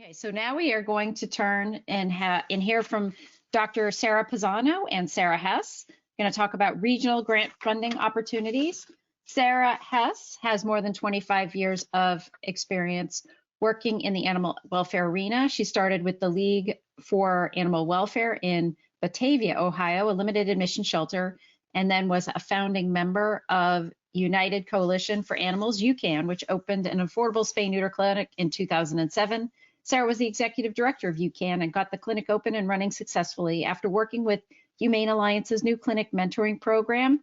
Okay, so now we are going to turn and hear from Dr. Sarah Pizano and Sarah Hess. We're going to talk about regional grant funding opportunities. Sarah Hess has more than 25 years of experience working in the animal welfare arena. She started with the League for Animal Welfare in Batavia, Ohio, a limited admission shelter, and then was a founding member of United Coalition for Animals, UCAN, which opened an affordable spay-neuter clinic in 2007. Sarah was the executive director of UCAN and got the clinic open and running successfully. After working with Humane Alliance's new clinic mentoring program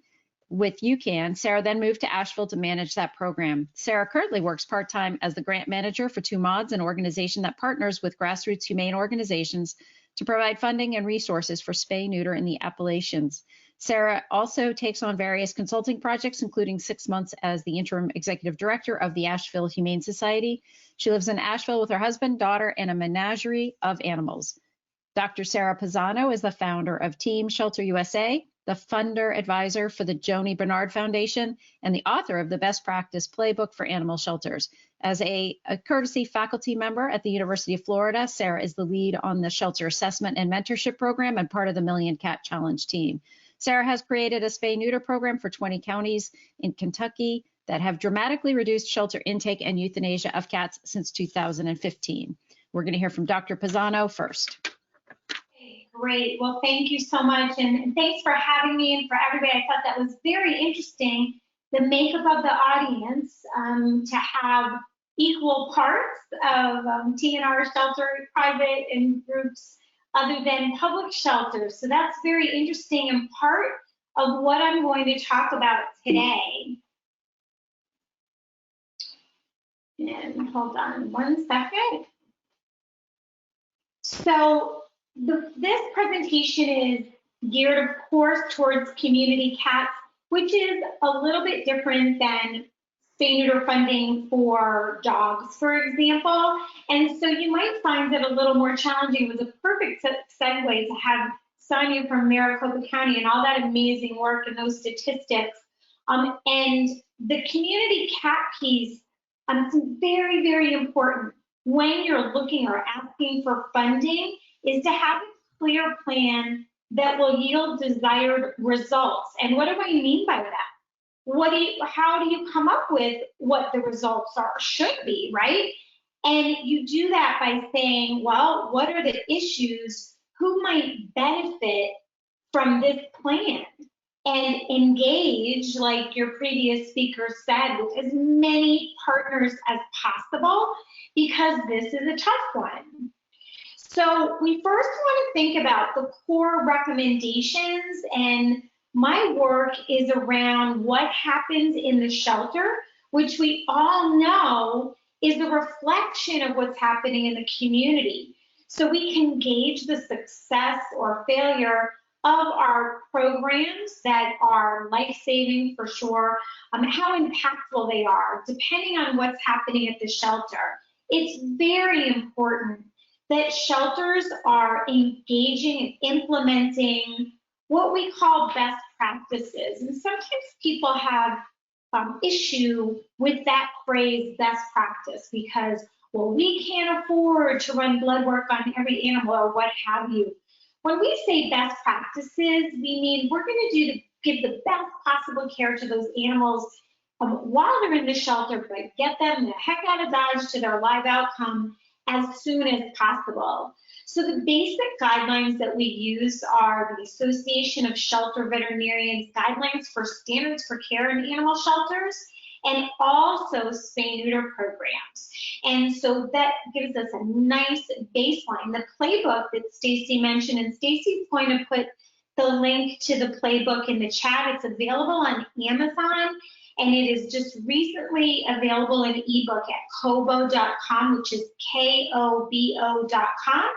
with UCAN, Sarah then moved to Asheville to manage that program. Sarah currently works part-time as the grant manager for Two Mods, an organization that partners with grassroots humane organizations to provide funding and resources for spay-neuter in the Appalachians. Sarah also takes on various consulting projects, including 6 months as the interim executive director of the Asheville Humane Society. She lives in Asheville with her husband, daughter, and a menagerie of animals. Dr. Sarah Pizano is the founder of Team Shelter USA, the funder advisor for the Joni Bernard Foundation, and the author of the Best Practice Playbook for Animal Shelters. As a courtesy faculty member at the University of Florida, Sarah is the lead on the Shelter Assessment and Mentorship Program and part of the Million Cat Challenge team. Sarah has created a spay-neuter program for 20 counties in Kentucky that have dramatically reduced shelter intake and euthanasia of cats since 2015. We're going to hear from Dr. Pizano first. Great. Well, thank you so much. And thanks for having me and for everybody. I thought that was very interesting, the makeup of the audience, to have equal parts of TNR shelter, private and groups other than public shelters. So that's very interesting and part of what I'm going to talk about today. And hold on 1 second. So this presentation is geared, of course, towards community cats, which is a little bit different than spay-neuter funding for dogs, for example. And so you might find it a little more challenging. It was a perfect segue to have Sonia from Maricopa County and all that amazing work and those statistics. And the community cat piece, it's very, very important when you're looking or asking for funding, is to have a clear plan that will yield desired results. And what do I mean by that? How do you come up with what the results should be, right? And you do that by saying, well, what are the issues? Who might benefit from this plan? And engage, like your previous speaker said, with as many partners as possible, because this is a tough one. So we first want to think about the core recommendations, and my work is around what happens in the shelter, which we all know is a reflection of what's happening in the community. So we can gauge the success or failure of our programs that are life-saving for sure, how impactful they are, depending on what's happening at the shelter. It's very important that shelters are engaging and implementing what we call best practices. And sometimes people have issue with that phrase, best practice, because, well, we can't afford to run blood work on every animal or what have you. When we say best practices, we mean we're going to give the best possible care to those animals while they're in the shelter, but get them the heck out of Dodge to their live outcome as soon as possible. So the basic guidelines that we use are the Association of Shelter Veterinarians Guidelines for Standards for Care in Animal Shelters, and also spay-neuter programs. And so that gives us a nice baseline. The playbook that Stacy mentioned, and Stacy's going to put the link to the playbook in the chat. It's available on Amazon, and it is just recently available in ebook at kobo.com, which is KOBO.com,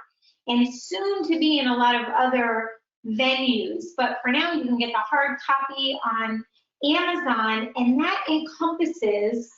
and soon to be in a lot of other venues. But for now, you can get the hard copy on Amazon, and that encompasses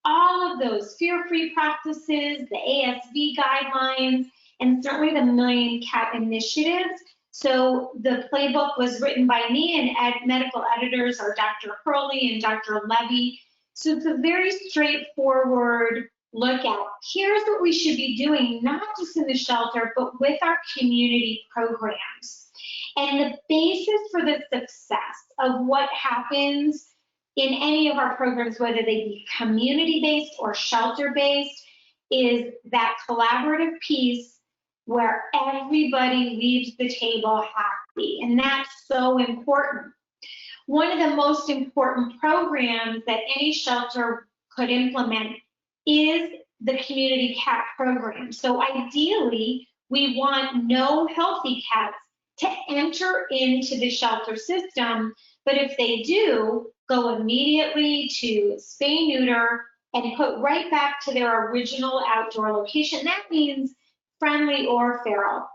all of those fear-free practices, the ASV guidelines, and certainly the Million Cat initiatives. So the playbook was written by me, and medical editors are Dr. Hurley and Dr. Levy. So it's a very straightforward look at, here's what we should be doing, not just in the shelter, but with our community programs. And the basis for the success of what happens in any of our programs, whether they be community-based or shelter-based, is that collaborative piece where everybody leaves the table happy. And that's so important. One of the most important programs that any shelter could implement is the community cat program. So ideally, we want no healthy cats to enter into the shelter system, but if they do, go immediately to spay neuter and put right back to their original outdoor location. That means friendly or feral.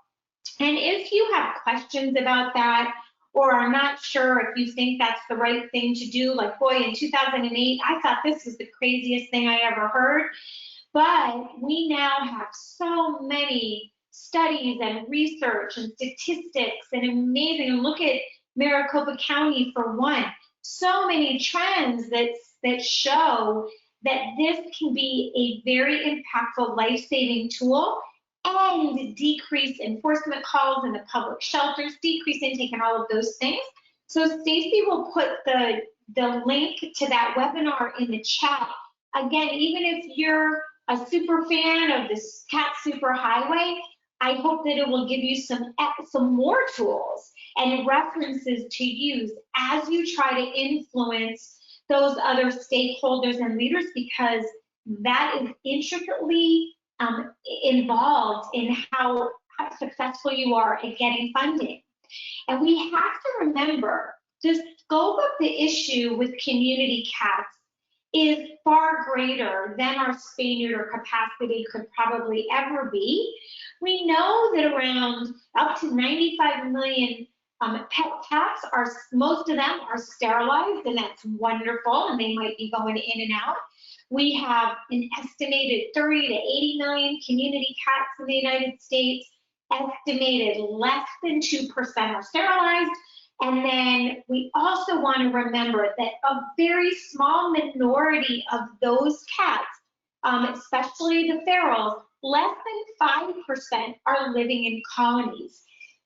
And if you have questions about that, or are not sure if you think that's the right thing to do, like, boy, in 2008, I thought this was the craziest thing I ever heard. But we now have so many studies and research and statistics and amazing, and look at Maricopa County for one, so many trends that show that this can be a very impactful life-saving tool and decrease enforcement calls in the public shelters, decrease intake and all of those things. So Stacy will put the link to that webinar in the chat. Again, even if you're a super fan of this Cat Super Highway, I hope that it will give you some more tools and references to use as you try to influence those other stakeholders and leaders, because that is intricately involved in how successful you are at getting funding. And we have to remember the scope of the issue with community cats is far greater than our spay neuter capacity could probably ever be. We know that around up to 95 million pet cats, most of them are sterilized, and that's wonderful, and they might be going in and out. We have an estimated 30 to 80 million community cats in the United States, estimated less than 2% are sterilized. And then we also want to remember that a very small minority of those cats, especially the ferals, less than 5% are living in colonies.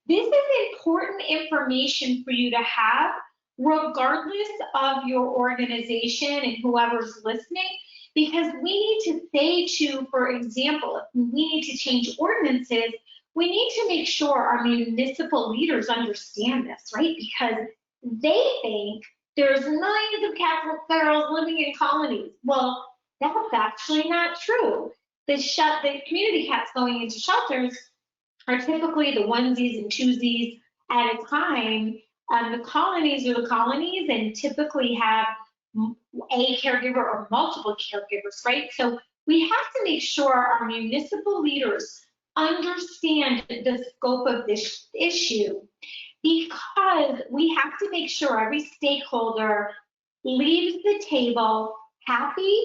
This is important information for you to have, regardless of your organization and whoever's listening, because we need to say to, for example, if we need to change ordinances, we need to make sure our municipal leaders understand this, right? Because they think there's millions of cats and ferals living in colonies. Well, that's actually not true. The community cats going into shelters are typically the onesies and twosies at a time. The colonies are the colonies and typically have a caregiver or multiple caregivers, right? So we have to make sure our municipal leaders understand the scope of this issue, because we have to make sure every stakeholder leaves the table happy,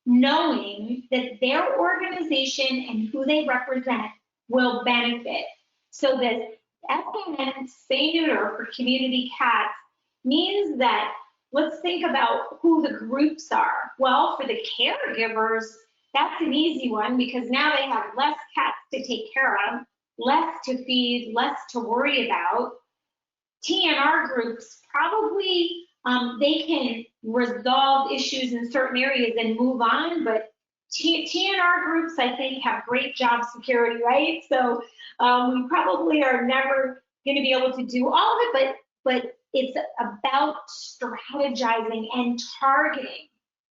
knowing that their organization and who they represent will benefit. So this SNN spay neuter for community cats means that, let's think about who the groups are. Well, for the caregivers, that's an easy one, because now they have less cats to take care of, less to feed, less to worry about. TNR groups, probably they can resolve issues in certain areas and move on, but TNR groups, I think, have great job security, right? So we probably are never going to be able to do all of it, but it's about strategizing and targeting.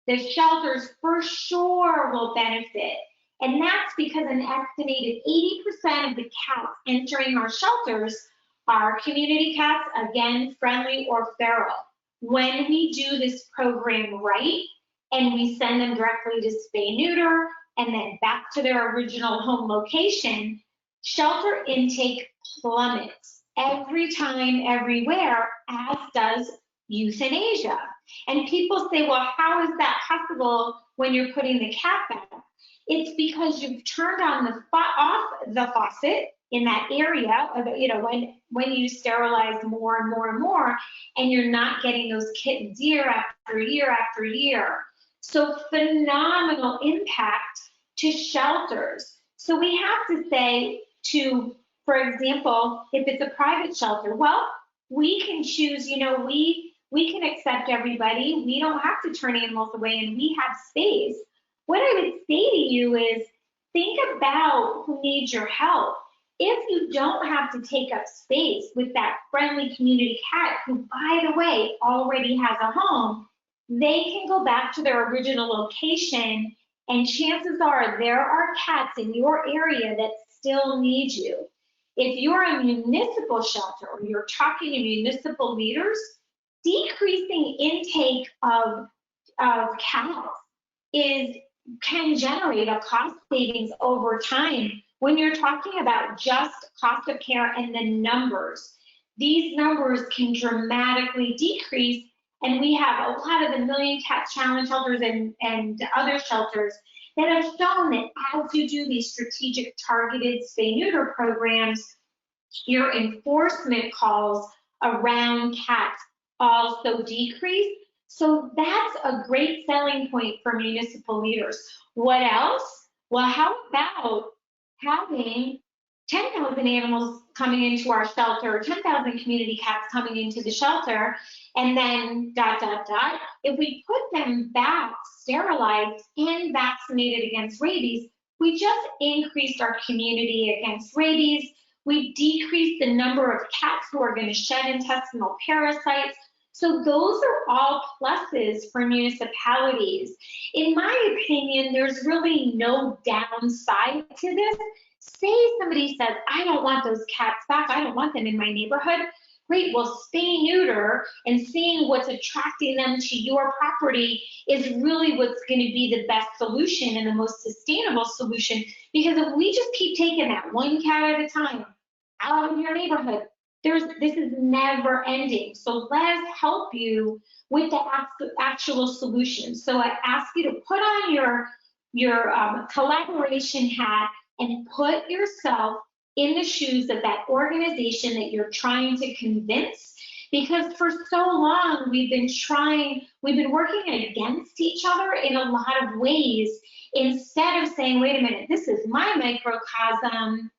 The shelters for sure will benefit. And that's because an estimated 80% of the cats entering our shelters are community cats, again, friendly or feral. When we do this program right, and we send them directly to spay neuter and then back to their original home location, shelter intake plummets every time, everywhere, as does euthanasia. And people say, well, how is that possible when you're putting the cat back? It's because you've turned on off the faucet in that area, when you sterilize more and more and more, and you're not getting those kittens year after year after year. So phenomenal impact to shelters. So we have to say to, for example, if it's a private shelter, well, we can choose, we can accept everybody. We don't have to turn animals away, and we have space. What I would say to you is think about who needs your help. If you don't have to take up space with that friendly community cat who, by the way, already has a home, they can go back to their original location, and chances are there are cats in your area that still need you. If you're a municipal shelter or you're talking to municipal leaders, decreasing intake of cats can generate a cost savings over time. When you're talking about just cost of care and the numbers, these numbers can dramatically decrease. And we have a lot of the Million Cats Challenge shelters and other shelters that have shown that as you do these strategic targeted spay-neuter programs, your enforcement calls around cats also decrease. So that's a great selling point for municipal leaders. What else? Well, how about having 10,000 animals coming into our shelter, 10,000 community cats coming into the shelter, and then ... If we put them back sterilized and vaccinated against rabies, we just increased our community against rabies. We decreased the number of cats who are going to shed intestinal parasites. So those are all pluses for municipalities. In my opinion, there's really no downside to this. Say somebody says, I don't want those cats back, I don't want them in my neighborhood. Great, well, spay neuter and seeing what's attracting them to your property is really what's going to be the best solution and the most sustainable solution. Because if we just keep taking that one cat at a time out of your neighborhood, this is never ending. So let us help you with the actual solution. So I ask you to put on your collaboration hat and put yourself in the shoes of that organization that you're trying to convince. Because for so long we've been working against each other in a lot of ways, instead of saying, wait a minute, this is my microcosm.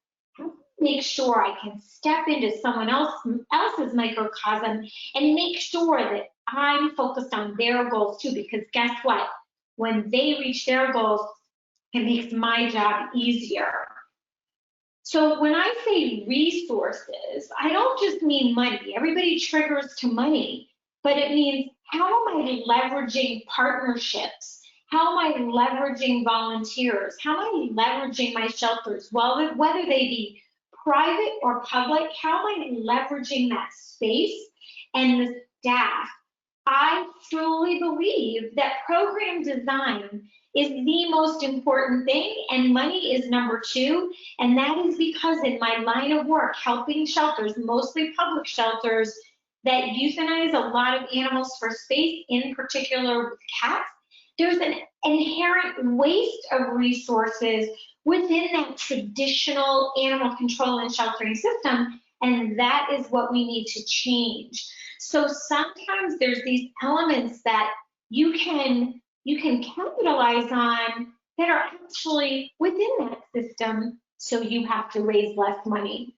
Make sure I can step into someone else's microcosm and make sure that I'm focused on their goals too, because guess what? When they reach their goals, it makes my job easier. So when I say resources, I don't just mean money. Everybody triggers to money, but it means how am I leveraging partnerships? How am I leveraging volunteers? How am I leveraging my shelters? Well, whether they be private or public, how am I leveraging that space and the staff? I truly believe that program design is the most important thing, and money is number two. And that is because in my line of work, helping shelters, mostly public shelters, that euthanize a lot of animals for space, in particular with cats, there's an inherent waste of resources within that traditional animal control and sheltering system, and that is what we need to change. So sometimes there's these elements that you can capitalize on that are actually within that system, so you have to raise less money.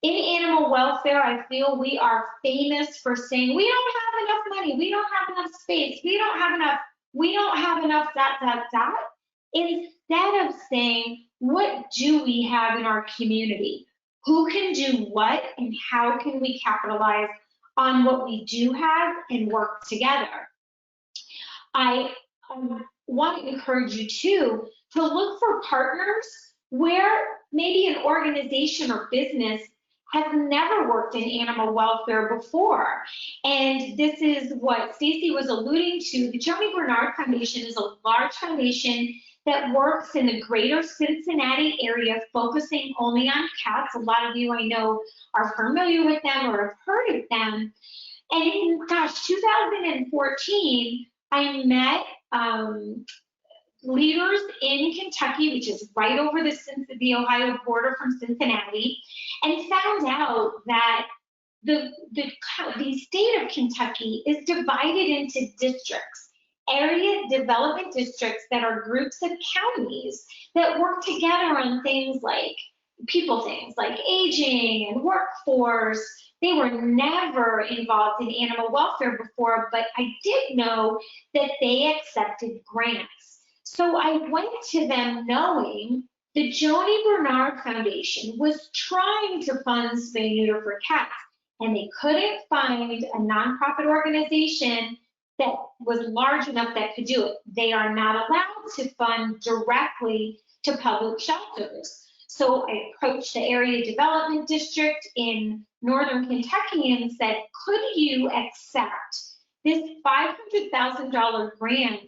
In animal welfare, I feel we are famous for saying we don't have enough money, we don't have enough space, we don't have enough ... Instead of saying, what do we have in our community? Who can do what, and how can we capitalize on what we do have and work together? I want to encourage you too to look for partners where maybe an organization or business has never worked in animal welfare before. And this is what Stacy was alluding to. The Jeremy Bernard Foundation is a large foundation that works in the greater Cincinnati area, focusing only on cats. A lot of you I know are familiar with them or have heard of them. And in, 2014, I met leaders in Kentucky, which is right over the Ohio border from Cincinnati, and found out that the state of Kentucky is divided into districts. area development districts that are groups of counties that work together on things like things like aging and workforce. They were never involved in animal welfare before, but I did know that they accepted grants. So I went to them knowing the Joni Bernard Foundation was trying to fund spay neuter for cats, and they couldn't find a nonprofit organization that was large enough that could do it. They are not allowed to fund directly to public shelters. So I approached the area development district in northern Kentucky and said, could you accept this $500,000 grant?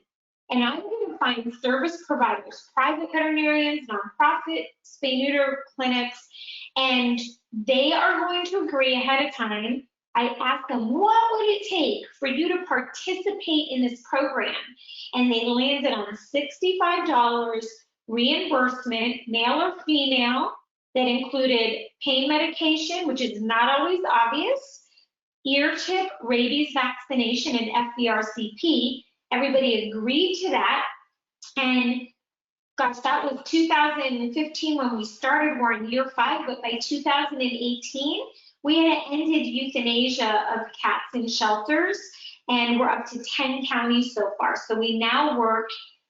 And I'm going to find service providers, private veterinarians, nonprofit spay neuter clinics, and they are going to agree ahead of time. I asked them, what would it take for you to participate in this program? And they landed on $65 reimbursement, male or female, that included pain medication, which is not always obvious, ear tip, rabies vaccination, and FBRCP. Everybody agreed to that. And gosh, that was 2015 when we started. We're in year 5, but by 2018, we had ended euthanasia of cats in shelters, and we're up to 10 counties so far. So we now work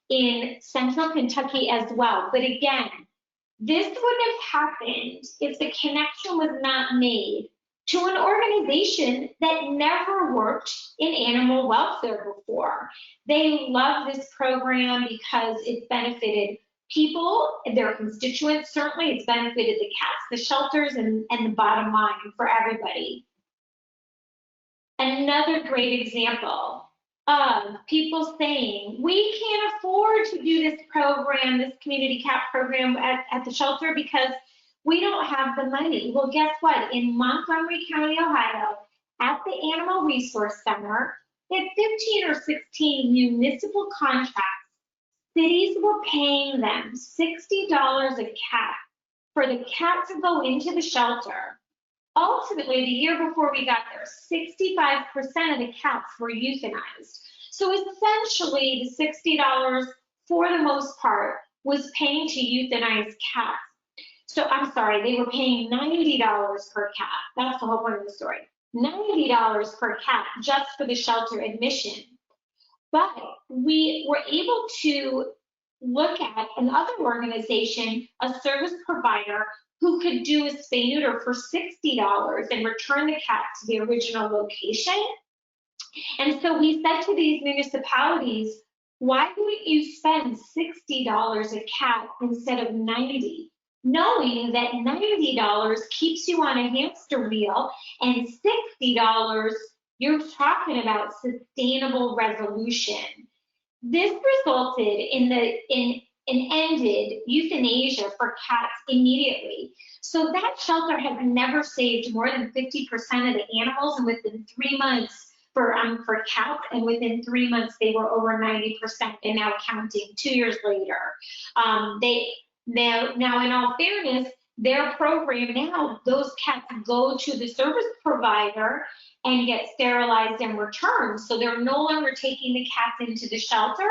in central Kentucky as well. But again, this wouldn't have happened if the connection was not made to an organization that never worked in animal welfare before. They love this program because it benefited people, their constituents. Certainly it's benefited the cats, the shelters, and the bottom line for everybody. Another great example of people saying, we can't afford to do this program, this community cat program at the shelter because we don't have the money. Well, guess what? In Montgomery County, Ohio, at the Animal Resource Center, in 15 or 16 municipal contracts, cities were paying them $60 a cat for the cat to go into the shelter. Ultimately, the year before we got there, 65% of the cats were euthanized. So essentially, the $60, for the most part, was paying to euthanize cats. So I'm sorry, they were paying $90 per cat. That's the whole point of the story. $90 per cat just for the shelter admission. But we were able to look at another organization, a service provider, who could do a spay neuter for $60 and return the cat to the original location. And so we said to these municipalities, why wouldn't you spend $60 a cat instead of $90? Knowing that $90 keeps you on a hamster wheel, and $60, you're talking about sustainable resolution. This resulted in ended euthanasia for cats immediately. So that shelter has never saved more than 50% of the animals, and within 3 months for cats, and within 3 months they were over 90% and now counting 2 years later. Now, in all fairness, their program now, those cats go to the service provider and get sterilized and returned. So they're no longer taking the cats into the shelter.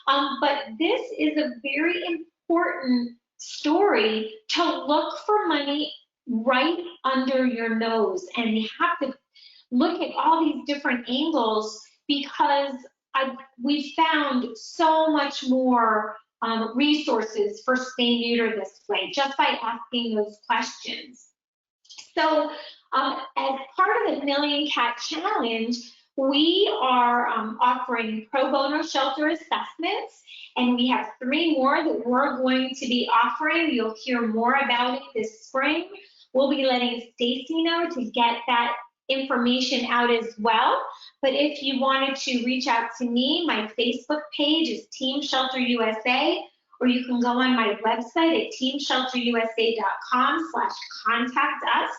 But this is a very important story to look for money right under your nose. And you have to look at all these different angles, because we found so much more resources for spay neuter this way, just by asking those questions. So as part of the Million Cat Challenge, we are offering pro bono shelter assessments, and we have 3 more that we're going to be offering. You'll hear more about it this spring. We'll be letting Stacy know to get that information out as well. But if you wanted to reach out to me, my Facebook page is Team Shelter USA, or you can go on my website at teamshelterusa.com/contact us.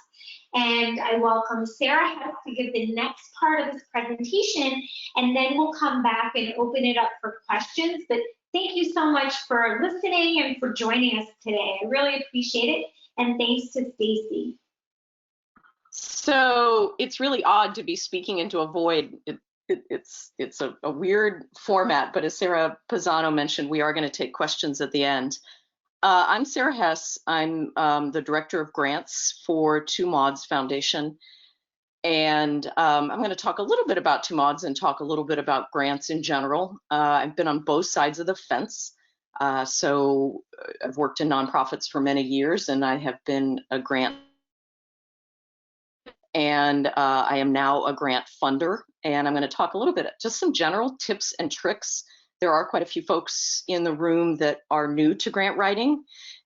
And I welcome Sarah Hess to give the next part of this presentation, and then we'll come back and open it up for questions. But thank you so much for listening and for joining us today. I really appreciate it. And thanks to Stacy. So it's really odd to be speaking into a void. it's a weird format, but as Sarah Pizano mentioned, we are going to take questions at the end. I'm Sarah Hess. I'm the Director of Grants for Two Mods Foundation. And I'm going to talk a little bit about Two Mods and talk a little bit about grants in general. I've been on both sides of the fence. So I've worked in nonprofits for many years, and I have been a grant, and I am now a grant funder. And I'm going to talk a little bit, just some general tips and tricks. There are quite a few folks in the room that are new to grant writing,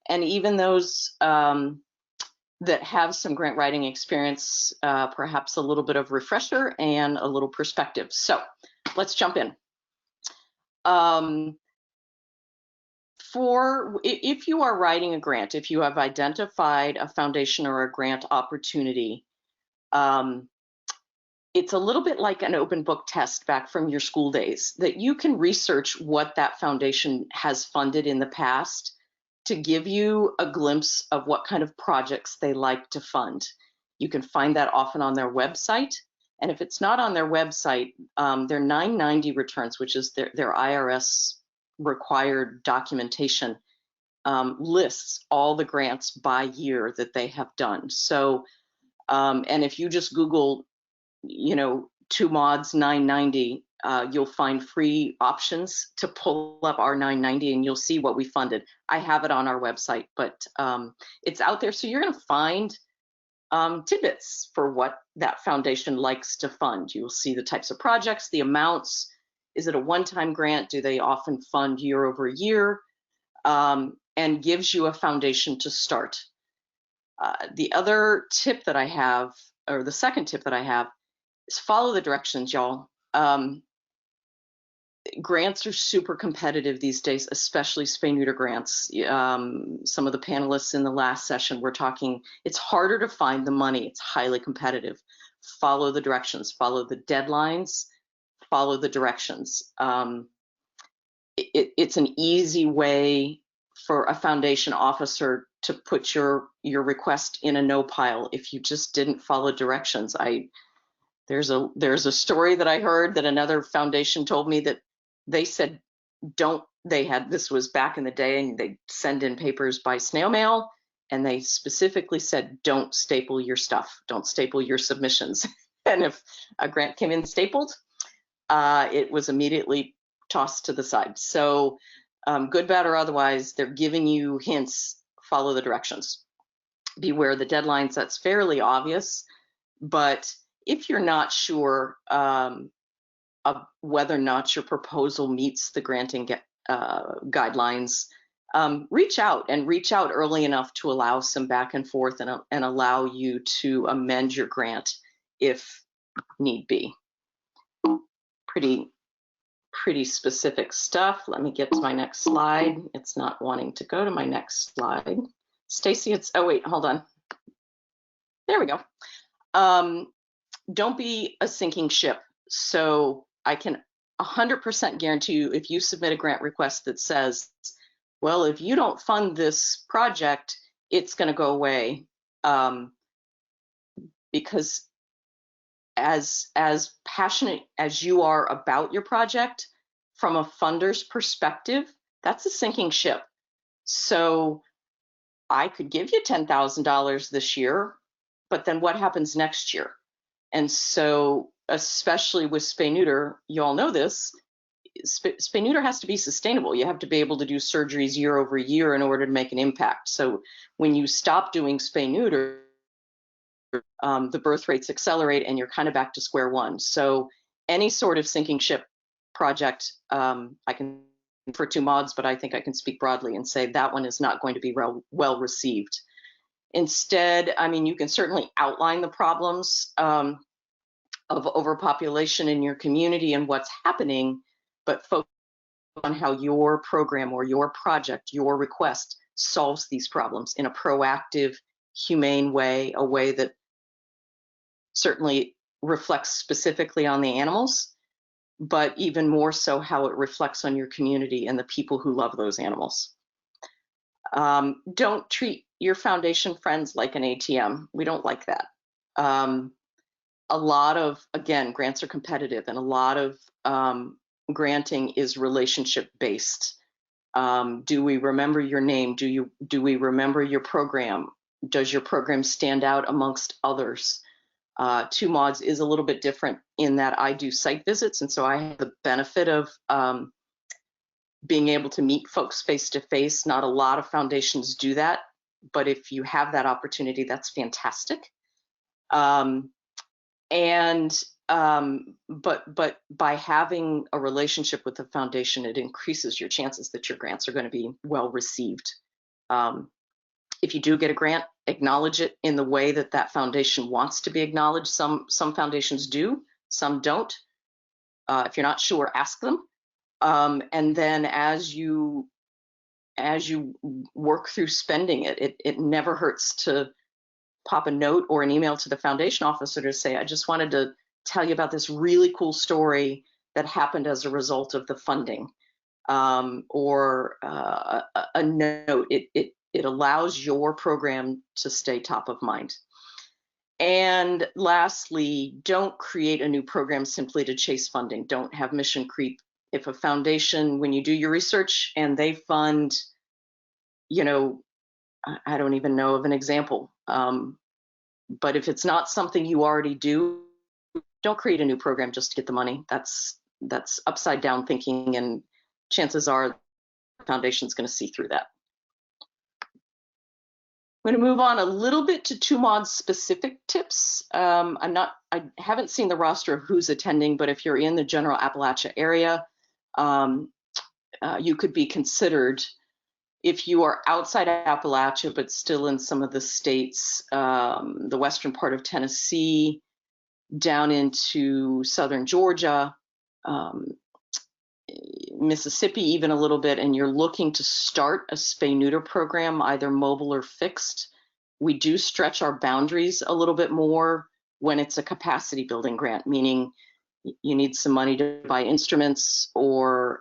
and even those that have some grant writing experience, perhaps a little bit of refresher and a little perspective. So let's jump in. If you are writing a grant, if you have identified a foundation or a grant opportunity, it's a little bit like an open book test back from your school days, that you can research what that foundation has funded in the past to give you a glimpse of what kind of projects they like to fund. You can find that often on their website. And if it's not on their website, their 990 returns, which is their IRS required documentation, lists all the grants by year that they have done. So, and if you just Google, Two Mods 990, you'll find free options to pull up our 990 and you'll see what we funded. I have it on our website, but it's out there. So you're going to find tidbits for what that foundation likes to fund. You'll see the types of projects, the amounts. Is it a one-time grant? Do they often fund year over year? And gives you a foundation to start. The other tip that I have, or the second tip that I have, is follow the directions, y'all. Grants are super competitive these days, especially spay-neuter grants. Some of the panelists in the last session were talking, it's harder to find the money. It's highly competitive. Follow the directions, follow the deadlines, follow the directions. It's an easy way for a foundation officer to put your request in a no pile if you just didn't follow directions. There's a story that I heard that another foundation told me that they said this was back in the day, and they send in papers by snail mail, and they specifically said, don't staple your stuff, don't staple your submissions. And if a grant came in stapled, it was immediately tossed to the side. So good, bad, or otherwise, they're giving you hints, follow the directions. Beware the deadlines, that's fairly obvious, but if you're not sure of whether or not your proposal meets the granting guidelines, reach out early enough to allow some back and forth and allow you to amend your grant if need be. Pretty specific stuff. Let me get to my next slide. It's not wanting to go to my next slide. Stacy, oh wait, hold on. There we go. Don't be a sinking ship. So I can 100% guarantee you, if you submit a grant request that says, well, if you don't fund this project, it's going to go away. Because as passionate as you are about your project, from a funder's perspective, that's a sinking ship. So I could give you $10,000 this year, but then what happens next year? And so, especially with spay-neuter, you all know this, spay-neuter has to be sustainable. You have to be able to do surgeries year over year in order to make an impact. So when you stop doing spay-neuter, the birth rates accelerate and you're kind of back to square one. So any sort of sinking ship project, I can for Two Mods, but I think I can speak broadly and say that one is not going to be well received. Instead, I mean, you can certainly outline the problems of overpopulation in your community and what's happening, but focus on how your program or your project, your request solves these problems in a proactive, humane way, a way that certainly reflects specifically on the animals, but even more so how it reflects on your community and the people who love those animals. Don't treat your foundation friends like an ATM. We don't like that. a lot of, again, grants are competitive, and a lot of granting is relationship based. Do we remember your name? Do we remember your program? Does your program stand out amongst others? Two Mods is a little bit different in that I do site visits, and so I have the benefit of being able to meet folks face to face. Not a lot of foundations do that, but if you have that opportunity, that's fantastic. But by having a relationship with the foundation, it increases your chances that your grants are going to be well received. If you do get a grant, acknowledge it in the way that that foundation wants to be acknowledged. Some foundations do, some don't. If you're not sure, ask them. And then as you work through spending it, it never hurts to pop a note or an email to the foundation officer to say, I just wanted to tell you about this really cool story that happened as a result of the funding, or a note. It allows your program to stay top of mind. And lastly, don't create a new program simply to chase funding. Don't have mission creep. If a foundation, when you do your research and they fund, you know, I don't even know of an example, but if it's not something you already do, don't create a new program just to get the money. That's upside down thinking, and chances are the foundation's going to see through that. I'm going to move on a little bit to Two Mods specific tips. I haven't seen the roster of who's attending, but if you're in the general Appalachia area, you could be considered. If you are outside Appalachia, but still in some of the states, the western part of Tennessee, down into southern Georgia, Mississippi, even a little bit, and you're looking to start a spay-neuter program, either mobile or fixed, we do stretch our boundaries a little bit more when it's a capacity building grant, meaning you need some money to buy instruments or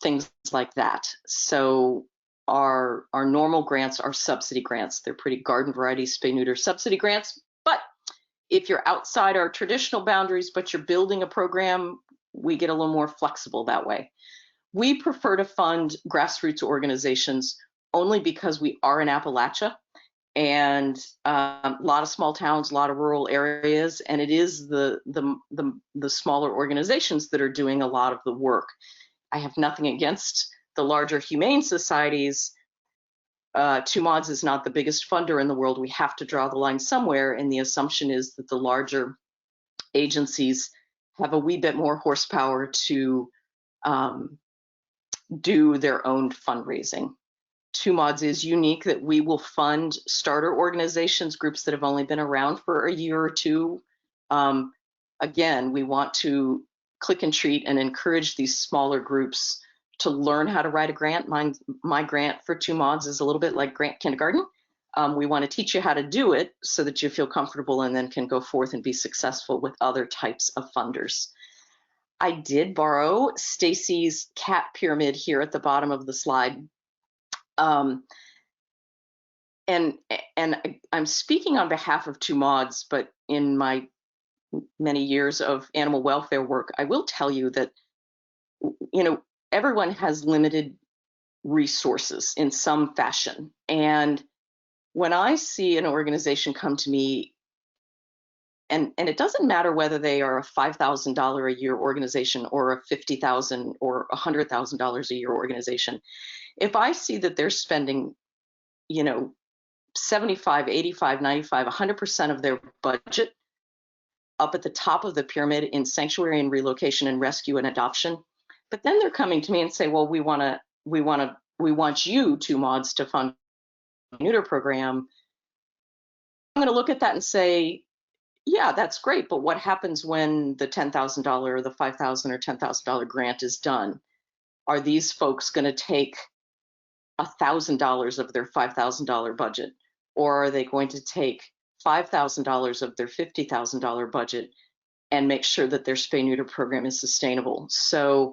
things like that. So our normal grants are subsidy grants. They're pretty garden variety spay-neuter subsidy grants. But if you're outside our traditional boundaries, but you're building a program, we get a little more flexible that way. We prefer to fund grassroots organizations only because we are in Appalachia, and a lot of small towns, a lot of rural areas, and it is the smaller organizations that are doing a lot of the work. I have nothing against the larger humane societies. Two Mods is not the biggest funder in the world. We have to draw the line somewhere, and the assumption is that the larger agencies have a wee bit more horsepower to do their own fundraising. Two Mods is unique that we will fund starter organizations, groups that have only been around for a year or two. Again, we want to click and treat and encourage these smaller groups to learn how to write a grant. My grant for Two Mods is a little bit like grant kindergarten. We want to teach you how to do it so that you feel comfortable and then can go forth and be successful with other types of funders. I did borrow Stacy's cat pyramid here at the bottom of the slide. And I'm speaking on behalf of Two Mods, but in my many years of animal welfare work, I will tell you that, you know, everyone has limited resources in some fashion. And when I see an organization come to me, and it doesn't matter whether they are a $5,000 a year organization or a $50,000 or $100,000 a year organization, if I see that they're spending, you know, 75, 85, 95, 100% of their budget up at the top of the pyramid in sanctuary and relocation and rescue and adoption, but then they're coming to me and say, well, we want you, Two Mods, to fund a neuter program. I'm going to look at that and say, yeah, that's great, but what happens when the $10,000 or the $5,000 or $10,000 grant is done? Are these folks going to take $1,000 of their $5,000 budget, or are they going to take $5,000 of their $50,000 budget and make sure that their spay-neuter program is sustainable? So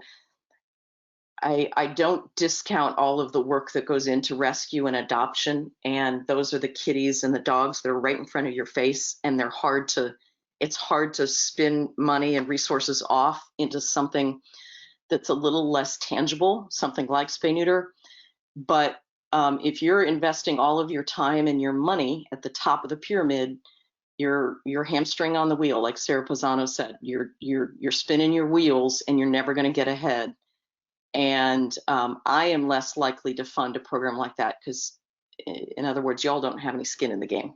I don't discount all of the work that goes into rescue and adoption, and those are the kitties and the dogs that are right in front of your face, and they're hard to it's hard to spin money and resources off into something that's a little less tangible, something like spay neuter. But if you're investing all of your time and your money at the top of the pyramid, you're hamstring on the wheel, like Sarah Pizano said. You're spinning your wheels and you're never going to get ahead. And I am less likely to fund a program like that because, in other words, y'all don't have any skin in the game.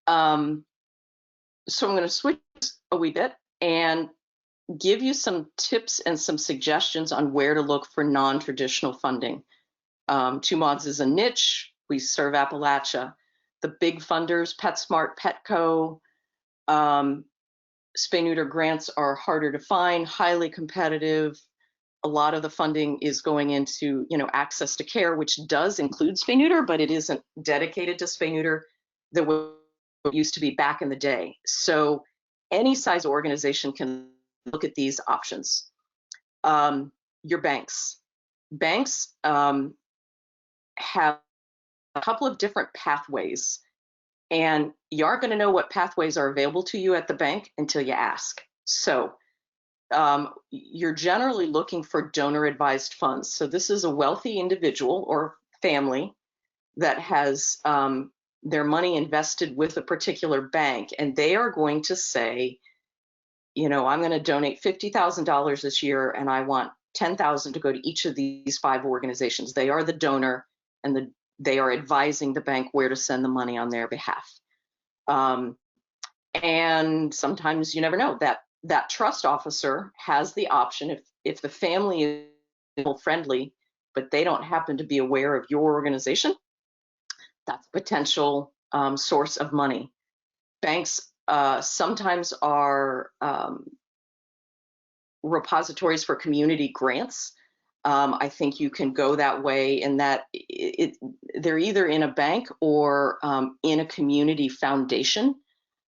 So I'm going to switch a wee bit and give you some tips and some suggestions on where to look for non-traditional funding. Two Mods is a niche. We serve Appalachia. The big funders, PetSmart, Petco, spay neuter grants are harder to find, highly competitive. A lot of the funding is going into, access to care, which does include spay neuter, but it isn't dedicated to spay neuter the way it used to be back in the day. So any size organization can look at these options. Your banks. Banks have a couple of different pathways, and you aren't going to know what pathways are available to you at the bank until you ask. So you're generally looking for donor advised funds. So this is a wealthy individual or family that has their money invested with a particular bank, and they are going to say, I'm going to donate $50,000 this year, and I want $10,000 to go to each of these 5 organizations. They are the donor, and they are advising the bank where to send the money on their behalf. And sometimes you never know that trust officer has the option, if the family is friendly, but they don't happen to be aware of your organization, that's a potential source of money. Banks sometimes are repositories for community grants. I think you can go that way in that they're either in a bank or in a community foundation.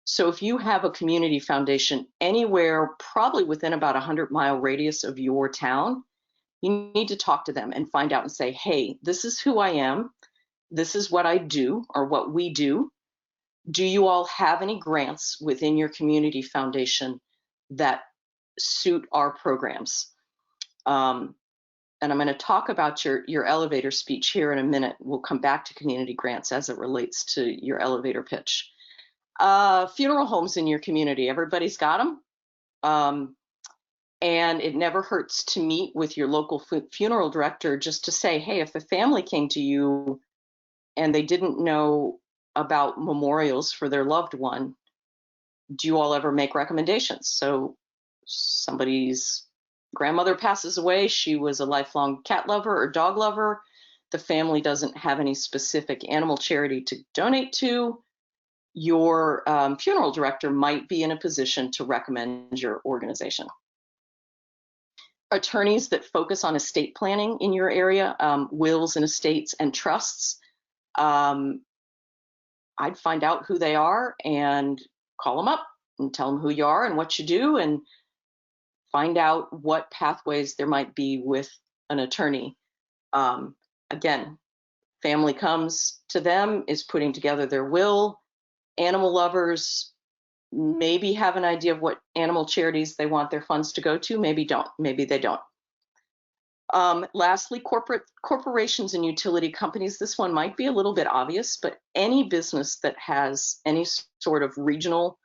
So if you have a community foundation anywhere, probably within about 100-mile radius of your town, you need to talk to them and find out and say, hey, this is who I am. This is what I do or what we do. Do you all have any grants within your community foundation that suit our programs? And I'm going to talk about your elevator speech here in a minute. We'll come back to community grants as it relates to your elevator pitch. Funeral homes in your community, everybody's got them. And it never hurts to meet with your local funeral director just to say, hey, if a family came to you and they didn't know about memorials for their loved one, do you all ever make recommendations? So somebody's grandmother passes away, she was a lifelong cat lover or dog lover, the family doesn't have any specific animal charity to donate to, your funeral director might be in a position to recommend your organization. Attorneys that focus on estate planning in your area, wills and estates and trusts, I'd find out who they are and call them up and tell them who you are and what you do, and find out what pathways there might be with an attorney. Again, family comes to them, is putting together their will. Animal lovers maybe have an idea of what animal charities they want their funds to go to, maybe don't, maybe they don't. Lastly, corporations and utility companies. This one might be a little bit obvious, but any business that has any sort of regional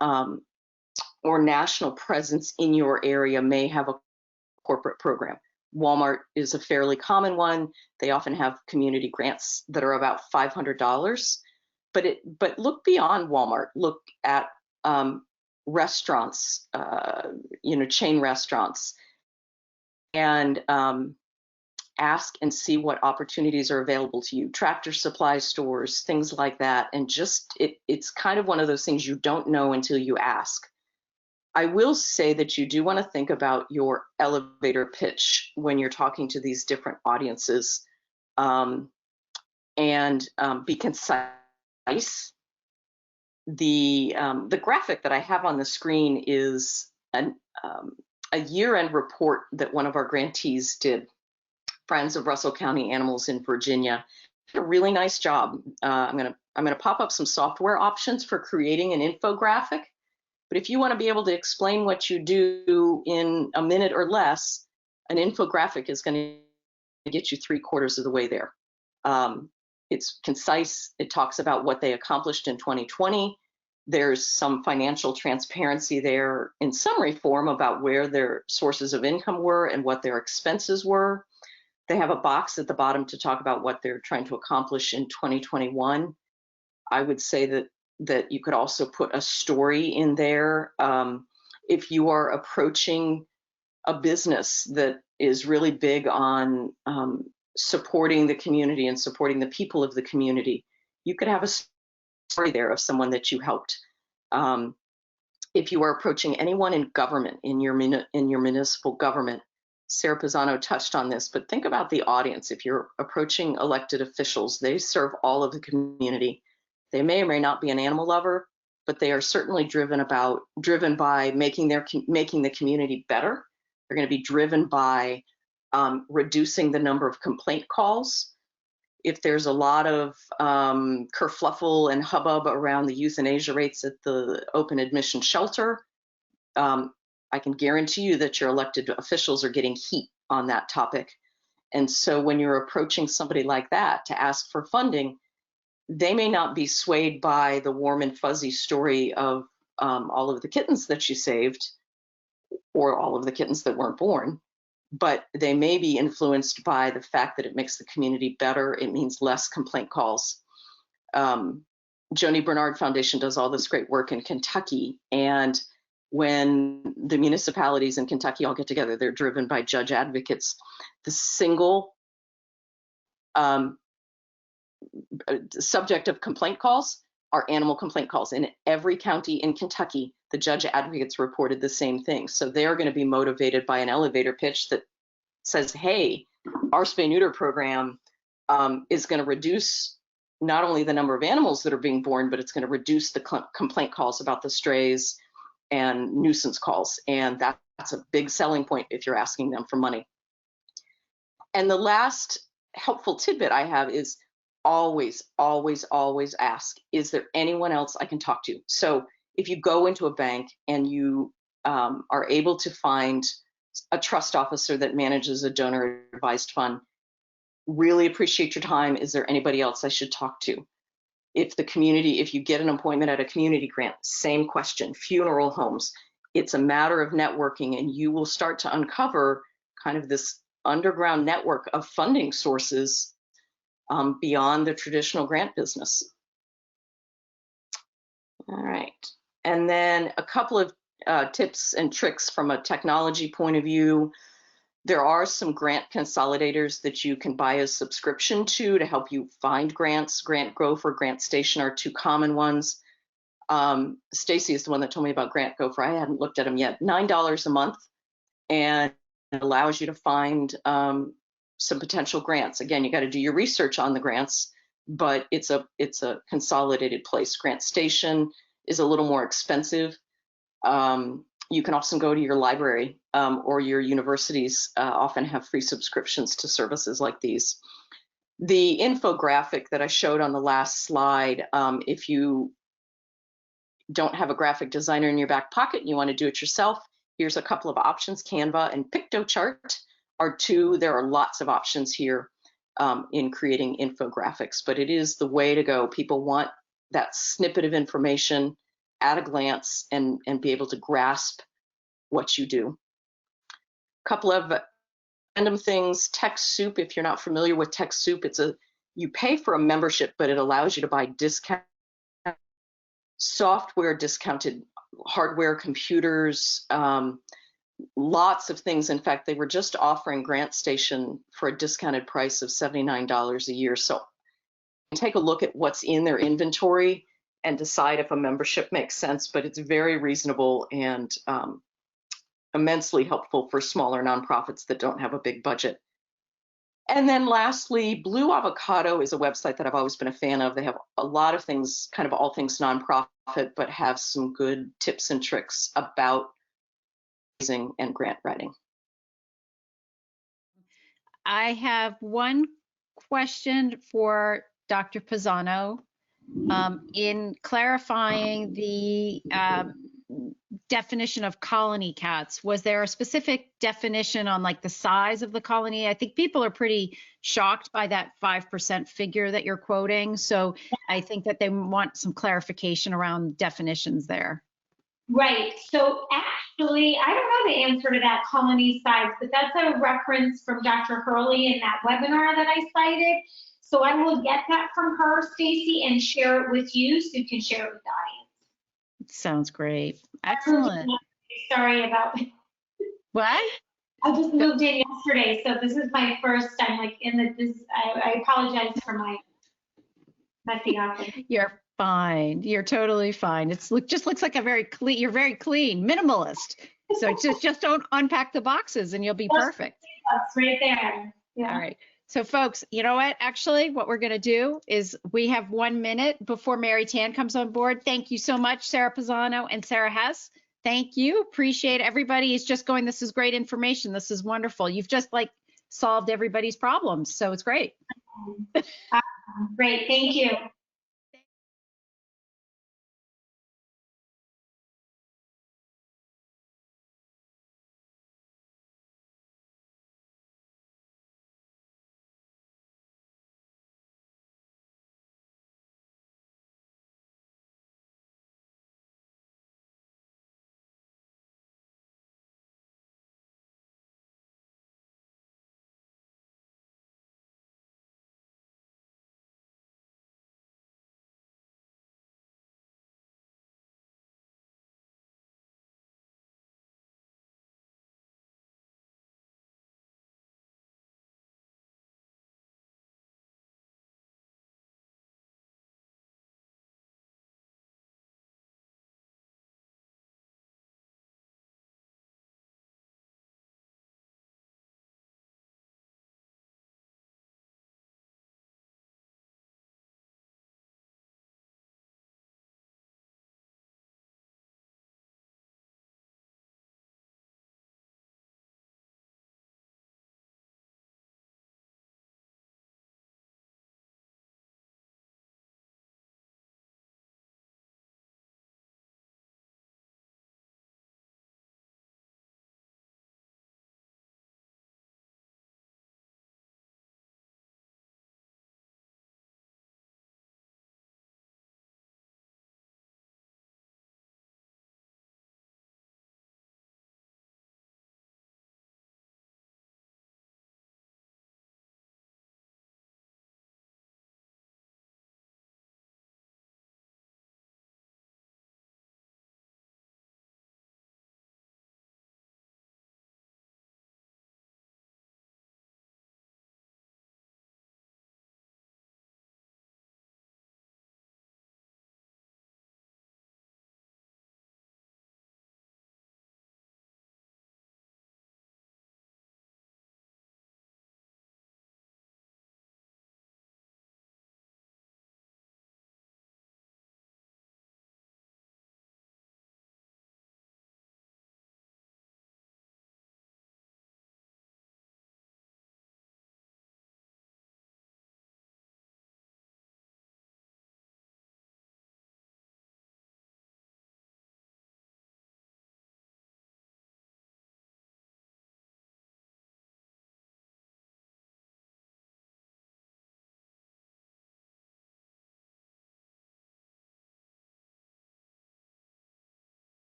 or national presence in your area may have a corporate program. Walmart is a fairly common one. They often have community grants that are about $500. But look beyond Walmart. Look at restaurants, chain restaurants, and ask and see what opportunities are available to you. Tractor supply stores, things like that. And just it's kind of one of those things you don't know until you ask. I will say that you do want to think about your elevator pitch when you're talking to these different audiences, and be concise. The graphic that I have on the screen is a year-end report that one of our grantees did, Friends of Russell County Animals in Virginia. a really nice job. I'm gonna pop up some software options for creating an infographic. But if you want to be able to explain what you do in a minute or less, an infographic is going to get you 3/4 of the way there. It's concise. It talks about what they accomplished in 2020. There's some financial transparency there in summary form about where their sources of income were and what their expenses were. They have a box at the bottom to talk about what they're trying to accomplish in 2021. I would say that you could also put a story in there. If you are approaching a business that is really big on supporting the community and supporting the people of the community, you could have a story there of someone that you helped. If you are approaching anyone in government, in your municipal government, Sarah Pizano touched on this, but think about the audience. If you're approaching elected officials, they serve all of the community. They may or may not be an animal lover, but they are certainly driven by making the community better. They're going to be driven by reducing the number of complaint calls. If there's a lot of kerfluffle and hubbub around the euthanasia rates at the open admission shelter, I can guarantee you that your elected officials are getting heat on that topic. And so when you're approaching somebody like that to ask for funding, they may not be swayed by the warm and fuzzy story of all of the kittens that you saved or all of the kittens that weren't born, but they may be influenced by the fact that it makes the community better. It means less complaint calls. Joni Bernard Foundation does all this great work in Kentucky, and when the municipalities in Kentucky all get together, they're driven by judge advocates. The single subject of complaint calls are animal complaint calls. In every county in Kentucky, the judge advocates reported the same thing. So they're going to be motivated by an elevator pitch that says, hey, our spay-neuter program is going to reduce not only the number of animals that are being born, but it's going to reduce the complaint calls about the strays and nuisance calls. And that's a big selling point if you're asking them for money. And the last helpful tidbit I have is always, always, always ask, is there anyone else I can talk to? So if you go into a bank and you are able to find a trust officer that manages a donor advised fund, really appreciate your time. Is there anybody else I should talk to? If you get an appointment at a community grant, same question. Funeral homes, it's a matter of networking, and you will start to uncover kind of this underground network of funding sources beyond the traditional grant business. All right, and then a couple of tips and tricks from a technology point of view. There are some grant consolidators that you can buy a subscription to help you find grants. Grant Gopher, Grant Station are two common ones. Stacy is the one that told me about Grant Gopher. I hadn't looked at them yet. $9 a month, and it allows you to find some potential grants. Again, you got to do your research on the grants, but it's a consolidated place. Grant Station is a little more expensive. You can also go to your library or your universities often have free subscriptions to services like these. The infographic that I showed on the last slide, if you don't have a graphic designer in your back pocket and you want to do it yourself, here's a couple of options. Canva and PictoChart are two. There are lots of options here in creating infographics, but it is the way to go. People want that snippet of information at a glance and be able to grasp what you do. A couple of random things. TechSoup, if you're not familiar with TechSoup, you pay for a membership, but it allows you to buy discount software, discounted hardware, computers, lots of things. In fact, they were just offering Grant Station for a discounted price of $79 a year. So take a look at what's in their inventory and decide if a membership makes sense, but it's very reasonable and immensely helpful for smaller nonprofits that don't have a big budget. And then lastly, Blue Avocado is a website that I've always been a fan of. They have a lot of things, kind of all things nonprofit, but have some good tips and tricks about raising and grant writing. I have one question for Dr. Pizano. In clarifying the definition of colony cats, was there a specific definition on like the size of the colony? I think people are pretty shocked by that 5% figure that you're quoting. So I think that they want some clarification around definitions there. Right. So actually, I don't know the answer to that colony size, but that's a reference from Dr. Hurley in that webinar that I cited. So I will get that from her, Stacy, and share it with you so you can share it with the audience. Sounds great. Excellent. Sorry about What? I just moved in yesterday, so this is my first time like in this. I apologize for my messing up. You're fine. You're totally fine. Just looks like a very clean. You're very clean, minimalist. So just don't unpack the boxes and you'll be perfect. That's right there. Yeah. All right. So folks, you know what? Actually, what we're going to do is we have 1 minute before Mary Tan comes on board. Thank you so much, Sarah Pizano and Sarah Hess. Thank you. Appreciate it. Everybody is just going, this is great information. This is wonderful. You've just like solved everybody's problems. So it's great. Great. Thank you.